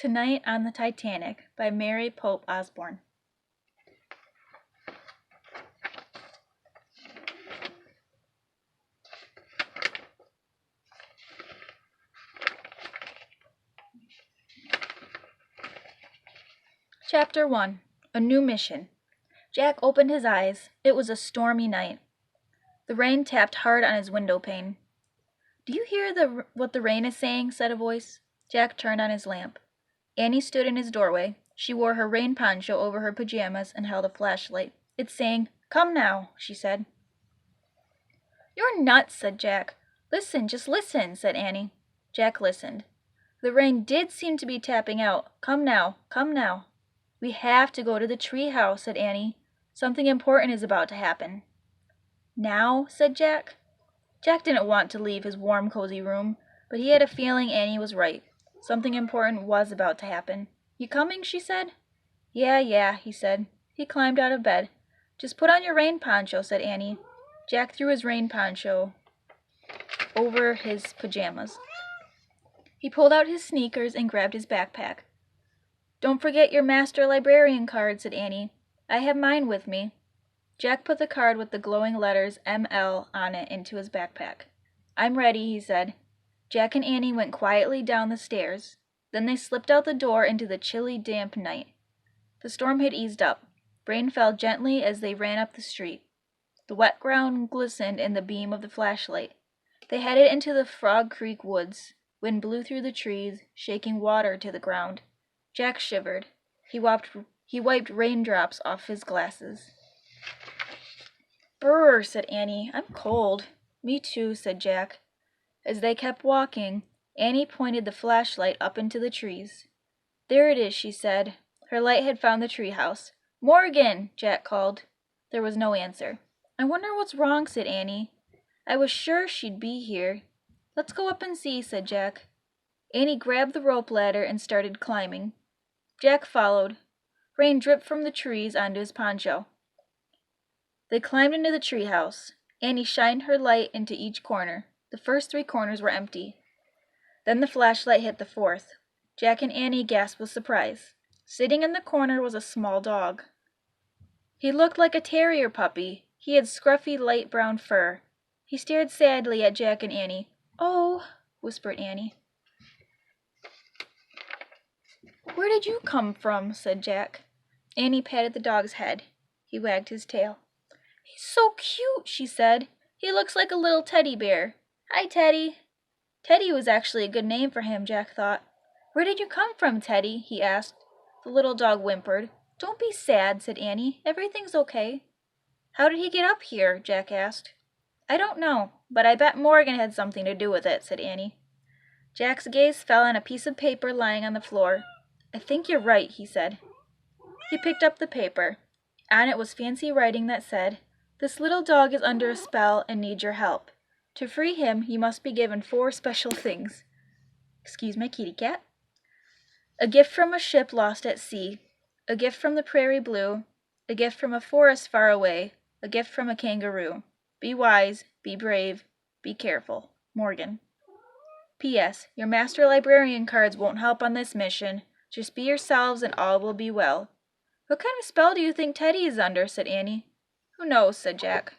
Tonight on the Titanic by Mary Pope Osborne. Chapter 1. A New Mission. Jack opened his eyes. It was a stormy night. The rain tapped hard on his window pane. "Do you hear what the rain is saying?" said a voice. Jack turned on his lamp. Annie stood in his doorway. She wore her rain poncho over her pajamas and held a flashlight. "It's saying, 'Come now,'" she said. "You're nuts," said Jack. "Listen, just listen," said Annie. Jack listened. The rain did seem to be tapping out. "Come now, come now." "We have to go to the tree house," said Annie. "Something important is about to happen." "Now?" said Jack. Jack didn't want to leave his warm, cozy room, but he had a feeling Annie was right. Something important was about to happen. "You coming?" she said. Yeah, he said. He climbed out of bed. "Just put on your rain poncho," said Annie. Jack threw his rain poncho over his pajamas. He pulled out his sneakers and grabbed his backpack. "Don't forget your master librarian card," said Annie. "I have mine with me." Jack put the card with the glowing letters ML on it into his backpack. "I'm ready," he said. Jack and Annie went quietly down the stairs. Then they slipped out the door into the chilly, damp night. The storm had eased up. Rain fell gently as they ran up the street. The wet ground glistened in the beam of the flashlight. They headed into the Frog Creek woods. Wind blew through the trees, shaking water to the ground. Jack shivered. He wiped raindrops off his glasses. "Brr," said Annie. "I'm cold." "Me too," said Jack. As they kept walking, Annie pointed the flashlight up into the trees. "There it is," she said. Her light had found the treehouse. "Morgan!" Jack called. There was no answer. "I wonder what's wrong," said Annie. "I was sure she'd be here." "Let's go up and see," said Jack. Annie grabbed the rope ladder and started climbing. Jack followed. Rain dripped from the trees onto his poncho. They climbed into the treehouse. Annie shined her light into each corner. The first 3 corners were empty. Then the flashlight hit the 4th. Jack and Annie gasped with surprise. Sitting in the corner was a small dog. He looked like a terrier puppy. He had scruffy light brown fur. He stared sadly at Jack and Annie. "Oh," whispered Annie. "Where did you come from?" said Jack. Annie patted the dog's head. He wagged his tail. "He's so cute," she said. "He looks like a little teddy bear. Hi, Teddy." Teddy was actually a good name for him, Jack thought. "Where did you come from, Teddy?" he asked. The little dog whimpered. "Don't be sad," said Annie. "Everything's okay." "How did he get up here?" Jack asked. "I don't know, but I bet Morgan had something to do with it," said Annie. Jack's gaze fell on a piece of paper lying on the floor. "I think you're right," he said. He picked up the paper. On it was fancy writing that said, "This little dog is under a spell and needs your help. To free him, you must be given 4 special things." Excuse my kitty cat. "A gift from a ship lost at sea. A gift from the prairie blue. A gift from a forest far away. A gift from a kangaroo. Be wise, be brave, be careful. Morgan. P.S. Your master librarian cards won't help on this mission. Just be yourselves and all will be well." "What kind of spell do you think Teddy is under?" said Annie. "Who knows?" said Jack.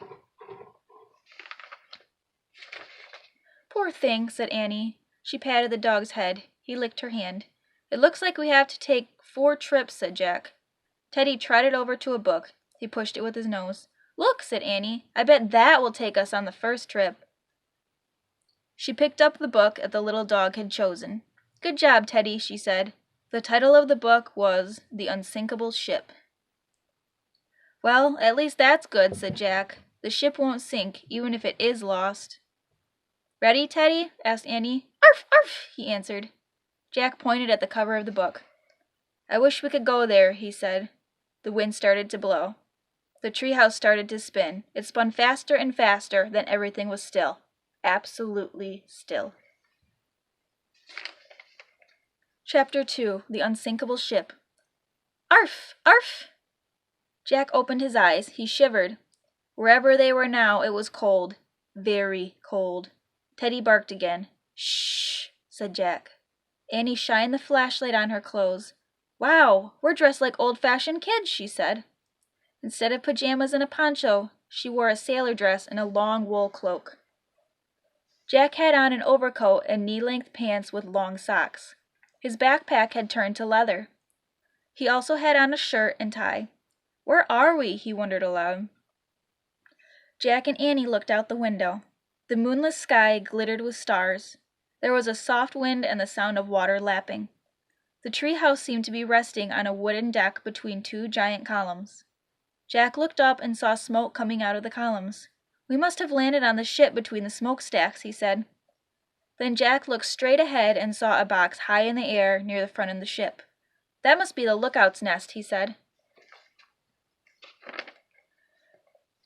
"Poor thing," said Annie. She patted the dog's head. He licked her hand. "It looks like we have to take 4 trips," said Jack. Teddy trotted over to a book. He pushed it with his nose. "Look," said Annie. "I bet that will take us on the first trip." She picked up the book that the little dog had chosen. "Good job, Teddy," she said. The title of the book was The Unsinkable Ship. "Well, at least that's good," said Jack. "The ship won't sink, even if it is lost." "Ready, Teddy?" asked Annie. "Arf, arf," he answered. Jack pointed at the cover of the book. "I wish we could go there," he said. The wind started to blow. The treehouse started to spin. It spun faster and faster, then everything was still. Absolutely still. Chapter 2. The Unsinkable Ship. "Arf! Arf!" Jack opened his eyes. He shivered. Wherever they were now, it was cold. Very cold. Teddy barked again. "Shh," said Jack. Annie shined the flashlight on her clothes. "Wow, we're dressed like old-fashioned kids," she said. Instead of pajamas and a poncho, she wore a sailor dress and a long wool cloak. Jack had on an overcoat and knee-length pants with long socks. His backpack had turned to leather. He also had on a shirt and tie. "Where are we?" he wondered aloud. Jack and Annie looked out the window. The moonless sky glittered with stars. There was a soft wind and the sound of water lapping. The treehouse seemed to be resting on a wooden deck between two giant columns. Jack looked up and saw smoke coming out of the columns. "We must have landed on the ship between the smokestacks," he said. Then Jack looked straight ahead and saw a box high in the air near the front of the ship. "That must be the lookout's nest," he said.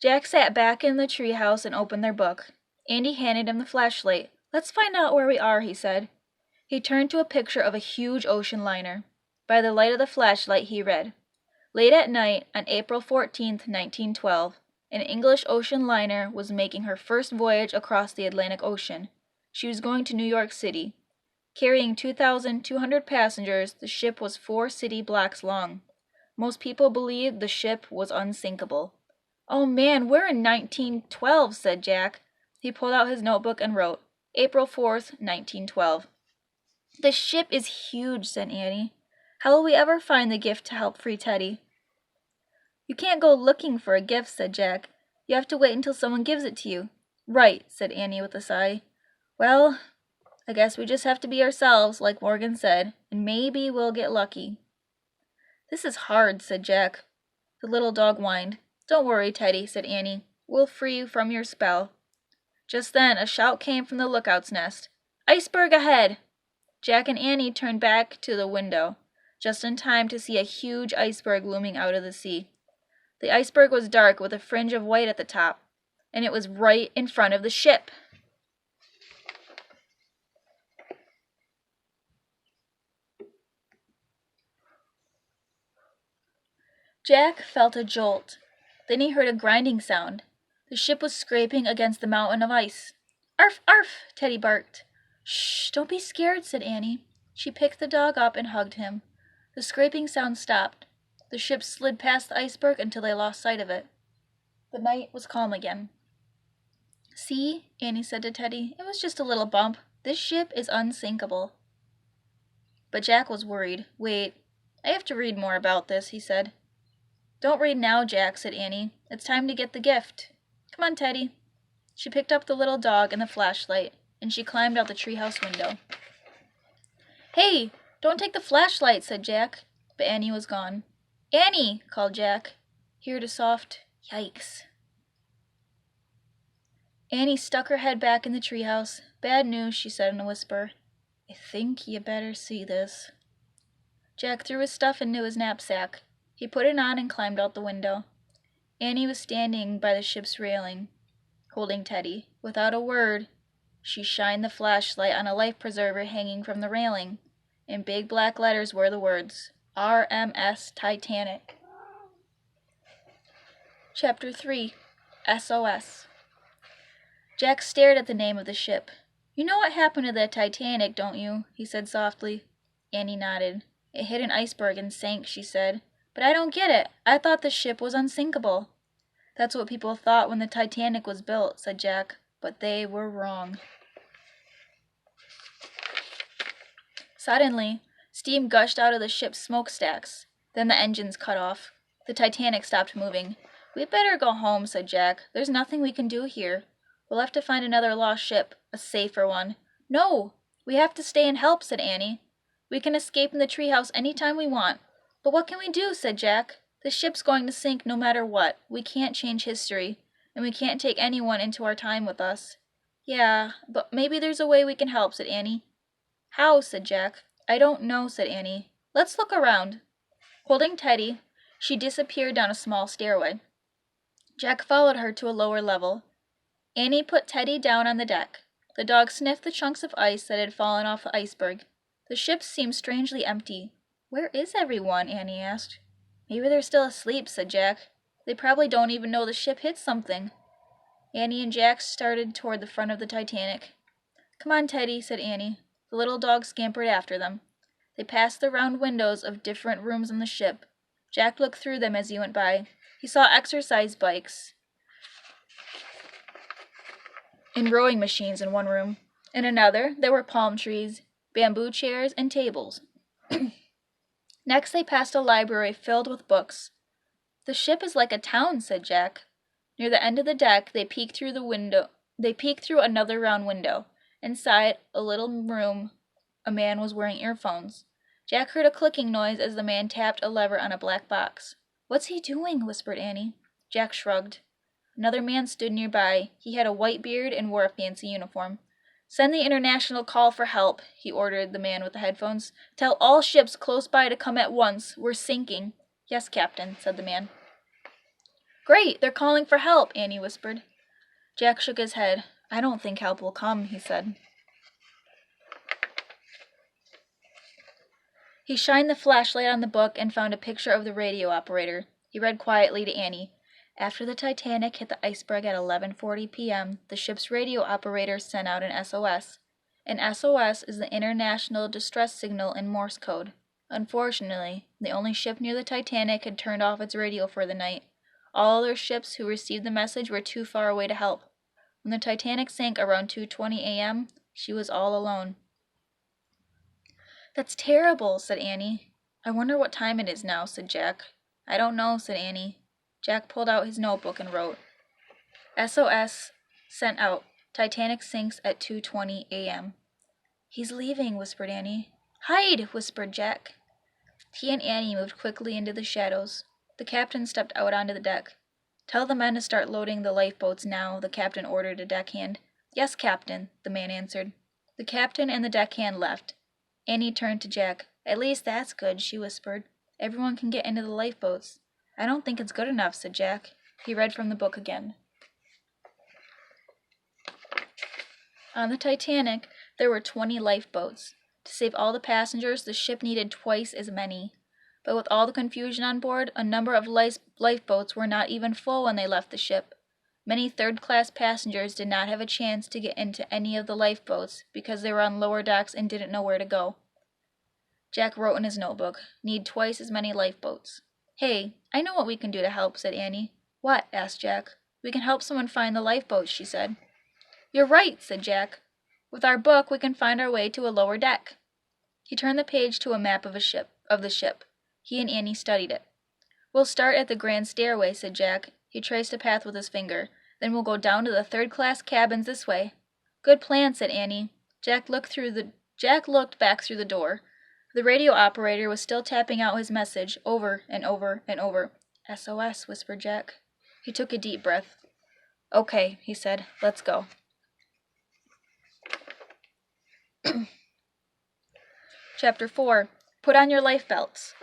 Jack sat back in the treehouse and opened their book. Andy handed him the flashlight. "Let's find out where we are," he said. He turned to a picture of a huge ocean liner. By the light of the flashlight, he read, "Late at night, on April 14th, 1912, an English ocean liner was making her first voyage across the Atlantic Ocean. She was going to New York City. Carrying 2,200 passengers, the ship was 4 city blocks long. Most people believed the ship was unsinkable." "Oh man, we're in 1912, said Jack. He pulled out his notebook and wrote, "April 4th, 1912. "The ship is huge, said Annie. "How will we ever find the gift to help free Teddy?" "You can't go looking for a gift," said Jack. "You have to wait until someone gives it to you." "Right," said Annie with a sigh. "Well, I guess we just have to be ourselves, like Morgan said, and maybe we'll get lucky." "This is hard," said Jack. The little dog whined. "Don't worry, Teddy," said Annie. "We'll free you from your spell." Just then a shout came from the lookout's nest. "Iceberg ahead!" Jack and Annie turned back to the window, just in time to see a huge iceberg looming out of the sea. The iceberg was dark with a fringe of white at the top, and it was right in front of the ship. Jack felt a jolt. Then he heard a grinding sound. The ship was scraping against the mountain of ice. "Arf, arf!" Teddy barked. "Shh, don't be scared," said Annie. She picked the dog up and hugged him. The scraping sound stopped. The ship slid past the iceberg until they lost sight of it. The night was calm again. "See," Annie said to Teddy, "it was just a little bump. This ship is unsinkable." But Jack was worried. "Wait, I have to read more about this," he said. "Don't read now, Jack," said Annie. "It's time to get the gift. Come on, Teddy." She picked up the little dog and the flashlight, and she climbed out the treehouse window. "Hey, don't take the flashlight," said Jack, but Annie was gone. "Annie!" called Jack. He heard a soft, "Yikes." Annie stuck her head back in the treehouse. "Bad news," she said in a whisper. "I think you better see this." Jack threw his stuff into his knapsack. He put it on and climbed out the window. Annie was standing by the ship's railing, holding Teddy. Without a word, she shined the flashlight on a life preserver hanging from the railing. In big black letters were the words, "RMS Titanic." Chapter 3. SOS. Jack stared at the name of the ship. "You know what happened to the Titanic, don't you?" he said softly. Annie nodded. "It hit an iceberg and sank," she said. "But I don't get it. I thought the ship was unsinkable." "That's what people thought when the Titanic was built," said Jack. "But they were wrong." Suddenly, steam gushed out of the ship's smokestacks. Then the engines cut off. The Titanic stopped moving. "We'd better go home," said Jack. "There's nothing we can do here. We'll have to find another lost ship, a safer one." "No, we have to stay and help," said Annie. "We can escape in the treehouse any time we want." "But what can we do?" said Jack. "The ship's going to sink no matter what. We can't change history, and we can't take anyone into our time with us." "Yeah, but maybe there's a way we can help," said Annie. "How?" said Jack. "I don't know," said Annie. "Let's look around." Holding Teddy, she disappeared down a small stairway. Jack followed her to a lower level. Annie put Teddy down on the deck. The dog sniffed the chunks of ice that had fallen off the iceberg. The ship seemed strangely empty. "Where is everyone?" Annie asked. "Maybe they're still asleep," said Jack. "They probably don't even know the ship hit something." Annie and Jack started toward the front of the Titanic. "Come on, Teddy," said Annie. The little dog scampered after them. They passed the round windows of different rooms on the ship. Jack looked through them as he went by. He saw exercise bikes and rowing machines in one room. In another, there were palm trees, bamboo chairs, and tables. Next, they passed a library filled with books. "The ship is like a town," said Jack. Near the end of the deck, they peeked through another round window. Inside a little room, a man was wearing earphones. Jack heard a clicking noise as the man tapped a lever on a black box. "What's he doing?" whispered Annie. Jack shrugged. Another man stood nearby. He had a white beard and wore a fancy uniform. "Send the international call for help," he ordered the man with the headphones. "Tell all ships close by to come at once. We're sinking." "Yes, Captain," said the man. "Great, they're calling for help," Annie whispered. Jack shook his head. "I don't think help will come," he said. He shined the flashlight on the book and found a picture of the radio operator. He read quietly to Annie. "After the Titanic hit the iceberg at 11:40 p.m., the ship's radio operator sent out an SOS. An SOS is the International Distress Signal in Morse code. Unfortunately, the only ship near the Titanic had turned off its radio for the night. All other ships who received the message were too far away to help. When the Titanic sank around 2:20 a.m., she was all alone." "That's terrible," said Annie. "I wonder what time it is now," said Jack. "I don't know," said Annie. Jack pulled out his notebook and wrote, "SOS sent out. Titanic sinks at 2:20 a.m. "He's leaving," whispered Annie. "Hide!" whispered Jack. He and Annie moved quickly into the shadows. The captain stepped out onto the deck. "Tell the men to start loading the lifeboats now," the captain ordered a deckhand. "Yes, Captain," the man answered. The captain and the deckhand left. Annie turned to Jack. "At least that's good," she whispered. "Everyone can get into the lifeboats." "I don't think it's good enough," said Jack. He read from the book again. On the Titanic, there were 20 lifeboats. To save all the passengers, the ship needed twice as many. But with all the confusion on board, a number of lifeboats were not even full when they left the ship. Many third-class passengers did not have a chance to get into any of the lifeboats because they were on lower decks and didn't know where to go. Jack wrote in his notebook, "Need twice as many lifeboats." "Hey, I know what we can do to help," said Annie. "What?" asked Jack. "We can help someone find the lifeboats," she said. "You're right," said Jack. "With our book, we can find our way to a lower deck." He turned the page to a map of the ship. He and Annie studied it. "We'll start at the grand stairway," said Jack. He traced a path with his finger. "Then we'll go down to the third-class cabins this way." "Good plan," said Annie. Jack looked back through the door. The radio operator was still tapping out his message, over and over and over. "SOS," whispered Jack. He took a deep breath. "Okay," he said. "Let's go." Chapter 4. Put on your life belts.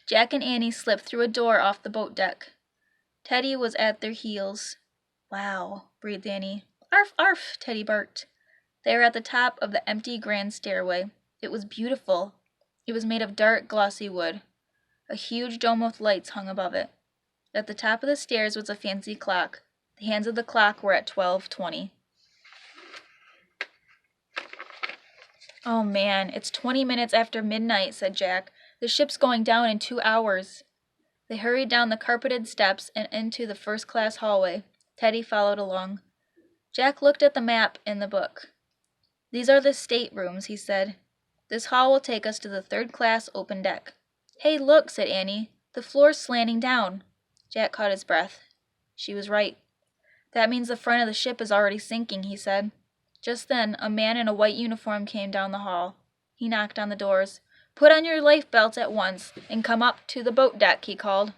Jack and Annie slipped through a door off the boat deck. Teddy was at their heels. "Wow," breathed Annie. "Arf, arf," Teddy barked. They were at the top of the empty grand stairway. It was beautiful. It was made of dark, glossy wood. A huge dome with lights hung above it. At the top of the stairs was a fancy clock. The hands of the clock were at 12:20. "Oh man, it's 20 minutes after midnight," said Jack. "The ship's going down in 2 hours. They hurried down the carpeted steps and into the first-class hallway. Teddy followed along. Jack looked at the map in the book. "These are the staterooms," he said. "This hall will take us to the third-class open deck." "Hey, look," said Annie. "The floor's slanting down." Jack caught his breath. She was right. "That means the front of the ship is already sinking," he said. Just then, a man in a white uniform came down the hall. He knocked on the doors. "Put on your life belts at once, and come up to the boat deck," he called.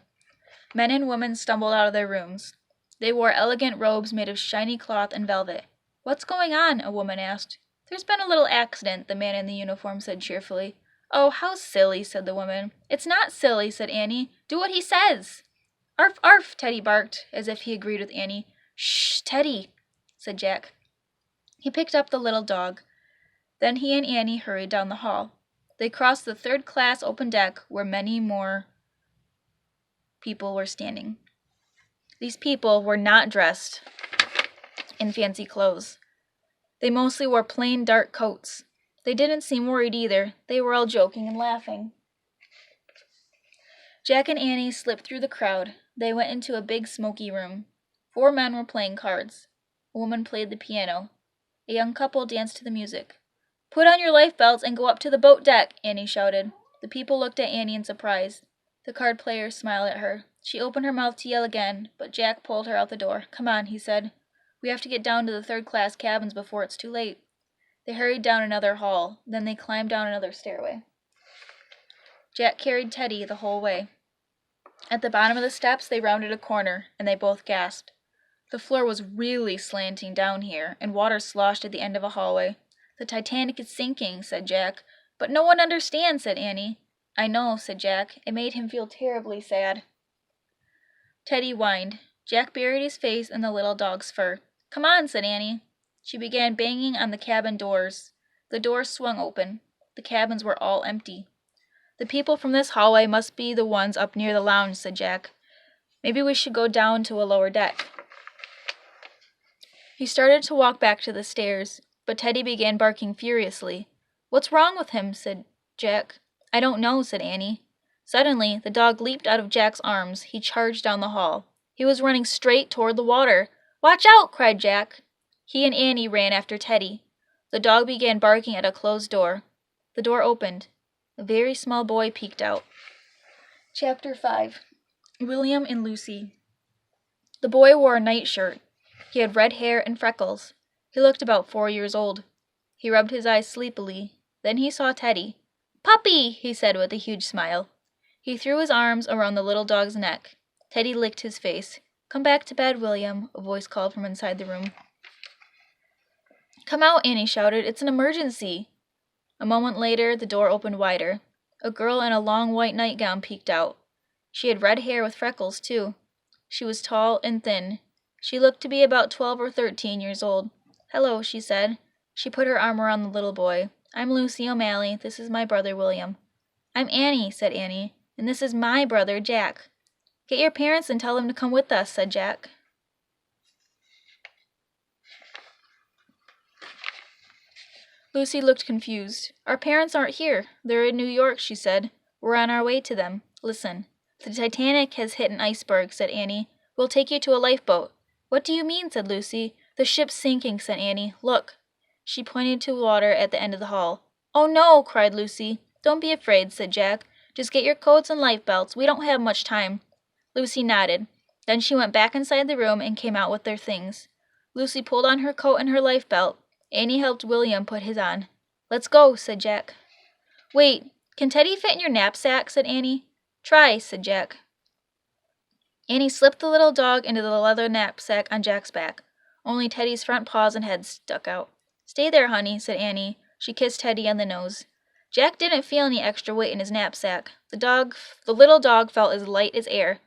Men and women stumbled out of their rooms. They wore elegant robes made of shiny cloth and velvet. "What's going on?" a woman asked. "There's been a little accident," the man in the uniform said cheerfully. "Oh, how silly," said the woman. "It's not silly," said Annie. "Do what he says." "Arf, arf," Teddy barked, as if he agreed with Annie. "Shh, Teddy," said Jack. He picked up the little dog. Then he and Annie hurried down the hall. They crossed the third-class open deck where many more people were standing. These people were not dressed in fancy clothes. They mostly wore plain dark coats. They didn't seem worried either. They were all joking and laughing. Jack and Annie slipped through the crowd. They went into a big smoky room. 4 men were playing cards. A woman played the piano. A young couple danced to the music. "Put on your life belts and go up to the boat deck," Annie shouted. The people looked at Annie in surprise. The card player smiled at her. She opened her mouth to yell again, but Jack pulled her out the door. "Come on," he said. "We have to get down to the third-class cabins before it's too late." They hurried down another hall. Then they climbed down another stairway. Jack carried Teddy the whole way. At the bottom of the steps, they rounded a corner, and they both gasped. The floor was really slanting down here, and water sloshed at the end of a hallway. "The Titanic is sinking," said Jack. "But no one understands," said Annie. "I know," said Jack. It made him feel terribly sad. Teddy whined. Jack buried his face in the little dog's fur. "Come on," said Annie. She began banging on the cabin doors. The doors swung open. The cabins were all empty. "The people from this hallway must be the ones up near the lounge," said Jack. "Maybe we should go down to a lower deck." He started to walk back to the stairs, but Teddy began barking furiously. "What's wrong with him?" said Jack. "I don't know," said Annie. Suddenly, the dog leaped out of Jack's arms. He charged down the hall. He was running straight toward the water. "Watch out!" cried Jack. He and Annie ran after Teddy. The dog began barking at a closed door. The door opened. A very small boy peeked out. Chapter 5. William and Lucy. The boy wore a nightshirt. He had red hair and freckles. He looked about 4 years old. He rubbed his eyes sleepily. Then he saw Teddy. "Puppy!" he said with a huge smile. He threw his arms around the little dog's neck. Teddy licked his face. "Come back to bed, William," a voice called from inside the room. "Come out," Annie shouted. "It's an emergency." A moment later, the door opened wider. A girl in a long white nightgown peeked out. She had red hair with freckles, too. She was tall and thin. She looked to be about 12 or 13 years old. "Hello," she said. She put her arm around the little boy. "I'm Lucy O'Malley. This is my brother, William." "I'm Annie," said Annie. "And this is my brother, Jack." "Get your parents and tell them to come with us," said Jack. Lucy looked confused. "Our parents aren't here. They're in New York," she said. "We're on our way to them. Listen." "The Titanic has hit an iceberg," said Annie. "We'll take you to a lifeboat." "What do you mean?" said Lucy. "The ship's sinking," said Annie. "Look." She pointed to water at the end of the hall. "Oh, no!" cried Lucy. "Don't be afraid," said Jack. "Just get your coats and life belts. We don't have much time." Lucy nodded. Then she went back inside the room and came out with their things. Lucy pulled on her coat and her life belt. Annie helped William put his on. "Let's go," said Jack. "Wait, can Teddy fit in your knapsack?" said Annie. "Try," said Jack. Annie slipped the little dog into the leather knapsack on Jack's back. Only Teddy's front paws and head stuck out. "Stay there, honey," said Annie. She kissed Teddy on the nose. Jack didn't feel any extra weight in his knapsack. The little dog felt as light as air.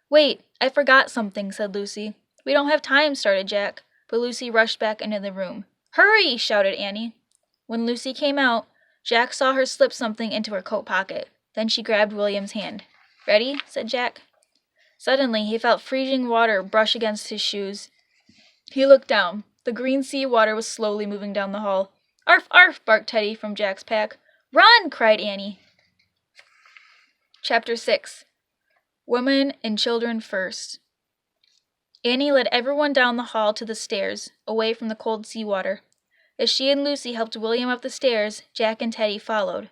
"Wait, I forgot something," said Lucy. "We don't have time," started Jack, but Lucy rushed back into the room. "Hurry!" shouted Annie. When Lucy came out, Jack saw her slip something into her coat pocket. Then she grabbed William's hand. "Ready?" said Jack. Suddenly, he felt freezing water brush against his shoes. He looked down. The green sea water was slowly moving down the hall. "Arf, arf!" barked Teddy from Jack's pack. "Run!" cried Annie. Chapter 6. Women and Children First. Annie led everyone down the hall to the stairs, away from the cold sea water. As she and Lucy helped William up the stairs, Jack and Teddy followed.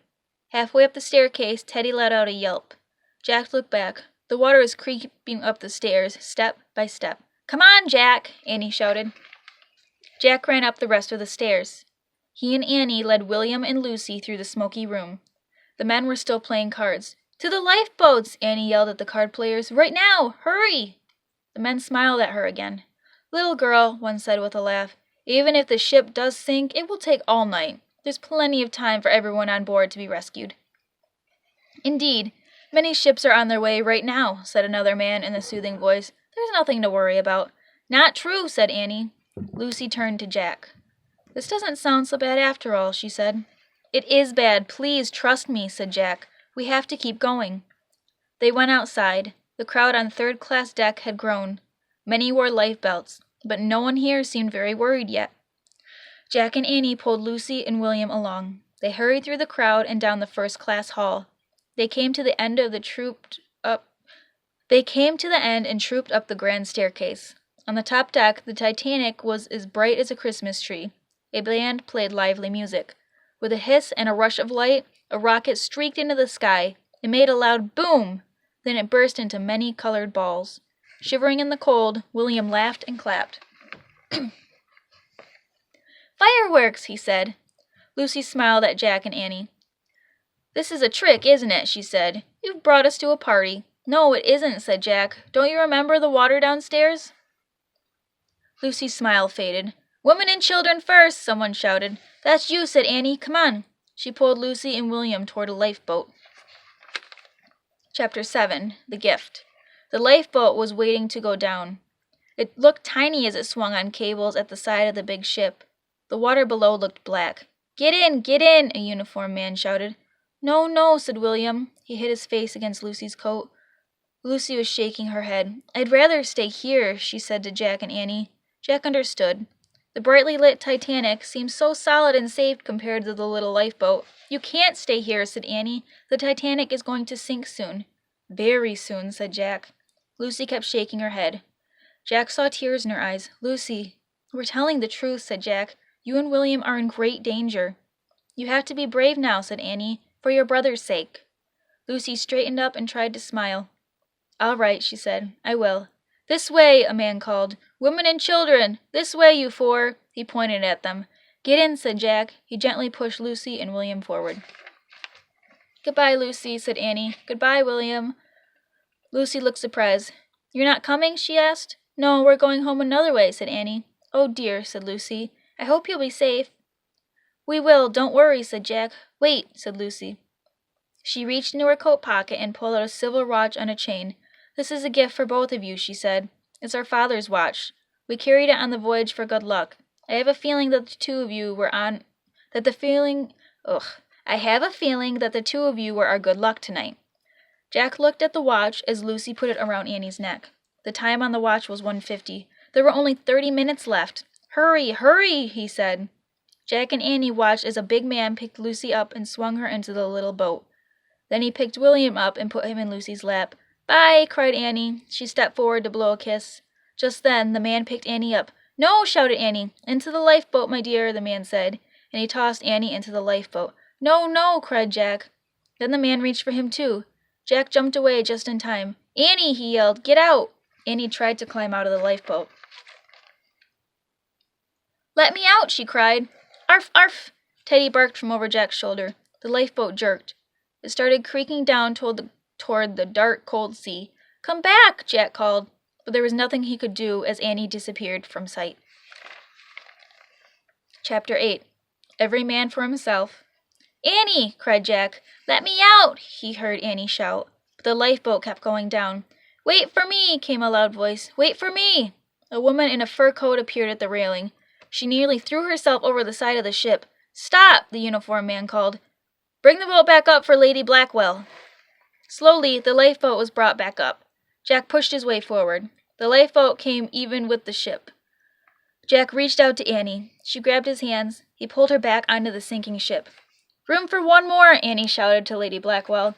Halfway up the staircase, Teddy let out a yelp. Jack looked back. The water was creeping up the stairs, step by step. "Come on, Jack!" Annie shouted. Jack ran up the rest of the stairs. He and Annie led William and Lucy through the smoky room. The men were still playing cards. "To the lifeboats!" Annie yelled at the card players. "Right now! Hurry!" The men smiled at her again. "Little girl," one said with a laugh, "even if the ship does sink, it will take all night. There's plenty of time for everyone on board to be rescued." "Indeed, many ships are on their way right now," said another man in a soothing voice. "There's nothing to worry about." "Not true," said Annie. Lucy turned to Jack. "This doesn't sound so bad after all," she said. "It is bad. Please trust me," said Jack. "We have to keep going." They went outside. The crowd on third-class deck had grown. Many wore life belts, but no one here seemed very worried yet. Jack and Annie pulled Lucy and William along. They hurried through the crowd and down the first-class hall. They came to the end and trooped up the grand staircase. On the top deck, the Titanic was as bright as a Christmas tree. A band played lively music. With a hiss and a rush of light, a rocket streaked into the sky. It made a loud boom. Then it burst into many colored balls. Shivering in the cold, William laughed and clapped. "Fireworks," he said. Lucy smiled at Jack and Annie. "This is a trick, isn't it?" she said. "You've brought us to a party." "No, it isn't," said Jack. "Don't you remember the water downstairs?" Lucy's smile faded. "Women and children first," someone shouted. "That's you," said Annie. "Come on." She pulled Lucy and William toward a lifeboat. Chapter 7. The Gift. The lifeboat was waiting to go down. It looked tiny as it swung on cables at the side of the big ship. The water below looked black. Get in! Get in!" a uniformed man shouted. "No, no," said William. He hid his face against Lucy's coat. Lucy was shaking her head. "I'd rather stay here," she said to Jack and Annie. Jack understood. The brightly lit Titanic seemed so solid and safe compared to the little lifeboat. "You can't stay here," said Annie. "The Titanic is going to sink soon." "Very soon," said Jack. Lucy kept shaking her head. Jack saw tears in her eyes. "Lucy, we're telling the truth," said Jack. "You and William are in great danger." "You have to be brave now," said Annie, "for your brother's sake." Lucy straightened up and tried to smile. "All right," she said. "I will." "This way," a man called. "Women and children! This way, you four!" He pointed at them. "Get in," said Jack. He gently pushed Lucy and William forward. "Goodbye, Lucy," said Annie. "Goodbye, William." Lucy looked surprised. "You're not coming?" she asked. "No, we're going home another way," said Annie. "Oh, dear," said Lucy. "I hope you'll be safe." "We will, don't worry," said Jack. "Wait," said Lucy. She reached into her coat pocket and pulled out a silver watch on a chain. "This is a gift for both of you," she said. "It's our father's watch. We carried it on the voyage for good luck. I have a feeling that the two of you were our good luck tonight." Jack looked at the watch as Lucy put it around Annie's neck. The time on the watch was 1:50. There were only 30 minutes left. "Hurry, hurry," he said. Jack and Annie watched as a big man picked Lucy up and swung her into the little boat. Then he picked William up and put him in Lucy's lap. "Bye," cried Annie. She stepped forward to blow a kiss. Just then, the man picked Annie up. "No," shouted Annie. "Into the lifeboat, my dear," the man said, and he tossed Annie into the lifeboat. "No, no," cried Jack. Then the man reached for him too. Jack jumped away just in time. "Annie," he yelled, "get out!" Annie tried to climb out of the lifeboat. "Let me out!" she cried. "Arf, arf!" Teddy barked from over Jack's shoulder. The lifeboat jerked. It started creaking down toward the dark, cold sea. "Come back!" Jack called, but there was nothing he could do as Annie disappeared from sight. Chapter 8. Every Man for Himself. "Annie!" cried Jack. "Let me out!" he heard Annie shout, but the lifeboat kept going down. "Wait for me!" came a loud voice. "Wait for me!" A woman in a fur coat appeared at the railing. She nearly threw herself over the side of the ship. "Stop!" the uniformed man called. "Bring the boat back up for Lady Blackwell." Slowly, the lifeboat was brought back up. Jack pushed his way forward. The lifeboat came even with the ship. Jack reached out to Annie. She grabbed his hands. He pulled her back onto the sinking ship. "Room for one more!" Annie shouted to Lady Blackwell.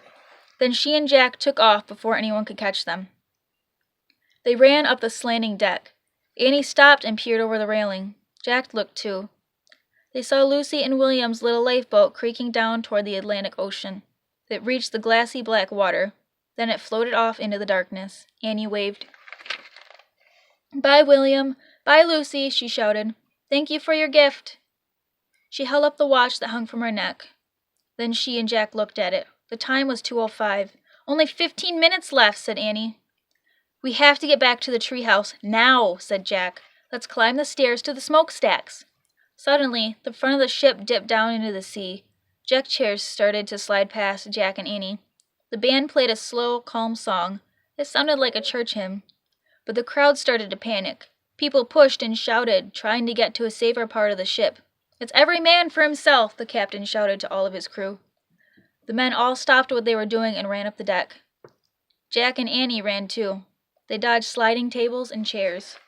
Then she and Jack took off before anyone could catch them. They ran up the slanting deck. Annie stopped and peered over the railing. Jack looked too. They saw Lucy and William's little lifeboat creaking down toward the Atlantic Ocean. It reached the glassy black water. Then it floated off into the darkness. Annie waved. "Bye, William. Bye, Lucy," she shouted. "Thank you for your gift." She held up the watch that hung from her neck. Then she and Jack looked at it. The time was 2:05. "Only 15 minutes left," said Annie. "We have to get back to the treehouse now," said Jack. "Let's climb the stairs to the smokestacks." Suddenly, the front of the ship dipped down into the sea. Deck chairs started to slide past Jack and Annie. The band played a slow, calm song. It sounded like a church hymn. But the crowd started to panic. People pushed and shouted, trying to get to a safer part of the ship. "It's every man for himself," the captain shouted to all of his crew. The men all stopped what they were doing and ran up the deck. Jack and Annie ran too. They dodged sliding tables and chairs.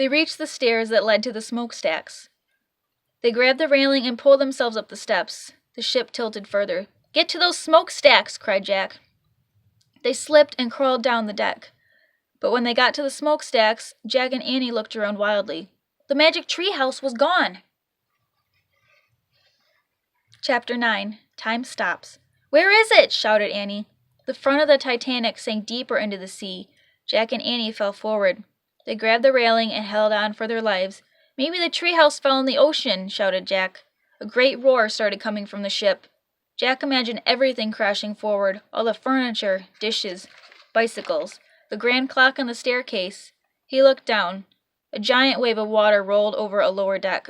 They reached the stairs that led to the smokestacks. They grabbed the railing and pulled themselves up the steps. The ship tilted further. "Get to those smokestacks!" cried Jack. They slipped and crawled down the deck. But when they got to the smokestacks, Jack and Annie looked around wildly. The magic treehouse was gone! Chapter 9. Time Stops. "Where is it?" shouted Annie. The front of the Titanic sank deeper into the sea. Jack and Annie fell forward. They grabbed the railing and held on for their lives. "Maybe the treehouse fell in the ocean," shouted Jack. A great roar started coming from the ship. Jack imagined everything crashing forward, all the furniture, dishes, bicycles, the grand clock on the staircase. He looked down. A giant wave of water rolled over a lower deck.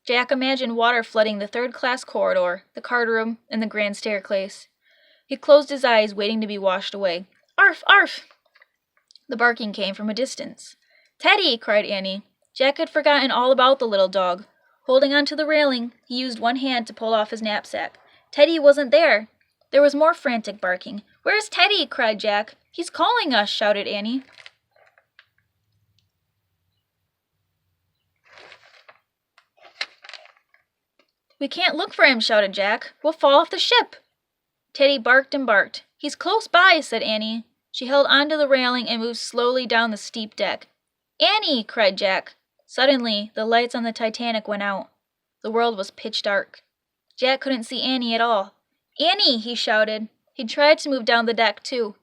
Jack imagined water flooding the third-class corridor, the card room, and the grand staircase. He closed his eyes, waiting to be washed away. "Arf! Arf!" The barking came from a distance. "Teddy!" cried Annie. Jack had forgotten all about the little dog. Holding onto the railing, he used one hand to pull off his knapsack. Teddy wasn't there. There was more frantic barking. "Where's Teddy?" cried Jack. "He's calling us!" shouted Annie. "We can't look for him," shouted Jack. "We'll fall off the ship." Teddy barked and barked. "He's close by," said Annie. She held onto the railing and moved slowly down the steep deck. "Annie!" cried Jack. Suddenly, the lights on the Titanic went out. The world was pitch dark. Jack couldn't see Annie at all. "Annie!" he shouted. He tried to move down the deck, too.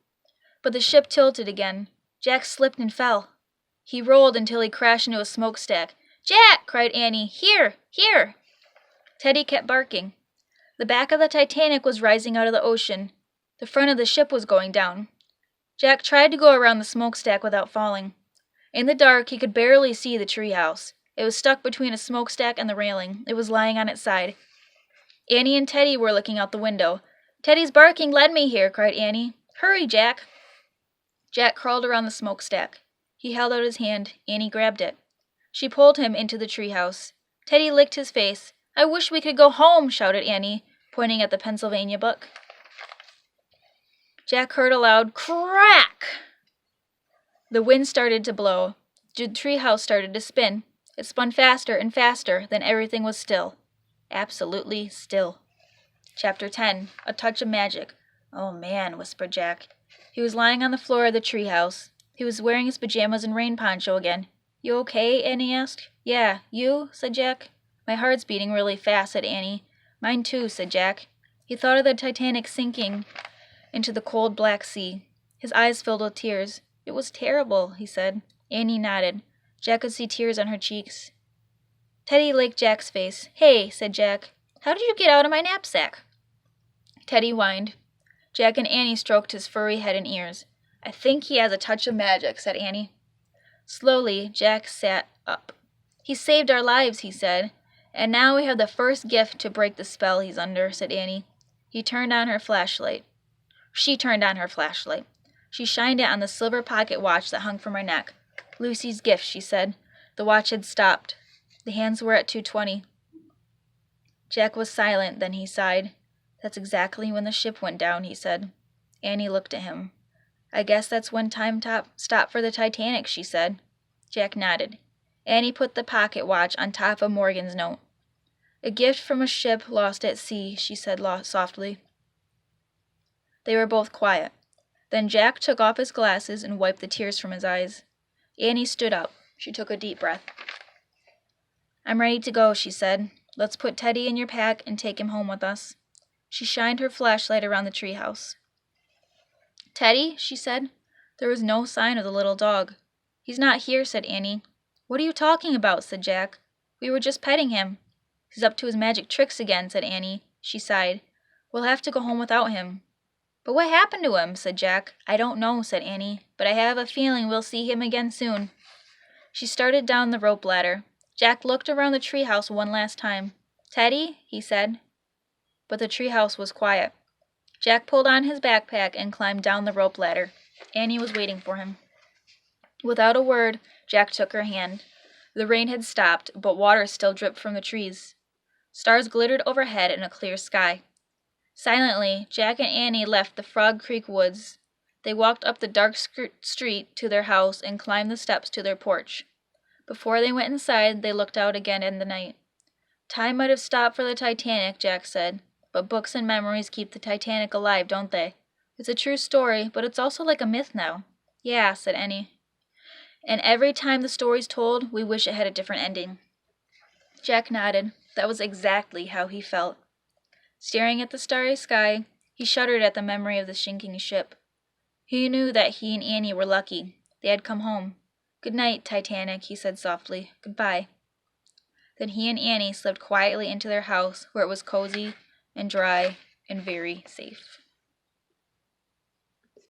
But the ship tilted again. Jack slipped and fell. He rolled until he crashed into a smokestack. "Jack!" cried Annie. "Here! Here!" Teddy kept barking. The back of the Titanic was rising out of the ocean. The front of the ship was going down. Jack tried to go around the smokestack without falling. In the dark, he could barely see the treehouse. It was stuck between a smokestack and the railing. It was lying on its side. Annie and Teddy were looking out the window. "Teddy's barking led me here," cried Annie. "Hurry, Jack!" Jack crawled around the smokestack. He held out his hand. Annie grabbed it. She pulled him into the treehouse. Teddy licked his face. "I wish we could go home," shouted Annie, pointing at the Pennsylvania book. Jack heard a loud crack. The wind started to blow. The treehouse started to spin. It spun faster and faster, then everything was still. Absolutely still. Chapter 10. A Touch of Magic. "Oh, man," whispered Jack. He was lying on the floor of the treehouse. He was wearing his pajamas and rain poncho again. "You okay?" Annie asked. "Yeah, you?" said Jack. "My heart's beating really fast," said Annie. "Mine too," said Jack. He thought of the Titanic sinking into the cold black sea. His eyes filled with tears. "It was terrible," he said. Annie nodded. Jack could see tears on her cheeks. Teddy licked Jack's face. "Hey," said Jack. "How did you get out of my knapsack?" Teddy whined. Jack and Annie stroked his furry head and ears. "I think he has a touch of magic," said Annie. Slowly, Jack sat up. "He saved our lives," he said. "And now we have the first gift to break the spell he's under," said Annie. He turned on her flashlight. She turned on her flashlight. She shined it on the silver pocket watch that hung from her neck. "Lucy's gift," she said. The watch had stopped. The hands were at 2:20. Jack was silent, then he sighed. "That's exactly when the ship went down," he said. Annie looked at him. "I guess that's when time stopped for the Titanic," she said. Jack nodded. Annie put the pocket watch on top of Morgan's note. "A gift from a ship lost at sea," she said softly. They were both quiet. Then Jack took off his glasses and wiped the tears from his eyes. Annie stood up. She took a deep breath. "I'm ready to go," she said. "Let's put Teddy in your pack and take him home with us." She shined her flashlight around the treehouse. "Teddy?" she said. There was no sign of the little dog. "He's not here," said Annie. "What are you talking about?" said Jack. "We were just petting him." "He's up to his magic tricks again," said Annie. She sighed. "We'll have to go home without him." "But what happened to him?" said Jack. "I don't know," said Annie, "but I have a feeling we'll see him again soon." She started down the rope ladder. Jack looked around the treehouse one last time. "Teddy?" he said. But the treehouse was quiet. Jack pulled on his backpack and climbed down the rope ladder. Annie was waiting for him. Without a word, Jack took her hand. The rain had stopped, but water still dripped from the trees. Stars glittered overhead in a clear sky. Silently, Jack and Annie left the Frog Creek woods. They walked up the dark street to their house and climbed the steps to their porch. Before they went inside, they looked out again in the night. Time might have stopped for the Titanic, Jack said, but books and memories keep the Titanic alive, don't they? It's a true story, but it's also like a myth now. Yeah, said Annie. And every time the story's told, we wish it had a different ending. Jack nodded. That was exactly how he felt. Staring at the starry sky, he shuddered at the memory of the sinking ship. He knew that he and Annie were lucky. They had come home. Good night, Titanic, he said softly. Goodbye. Then he and Annie slipped quietly into their house, where it was cozy and dry and very safe.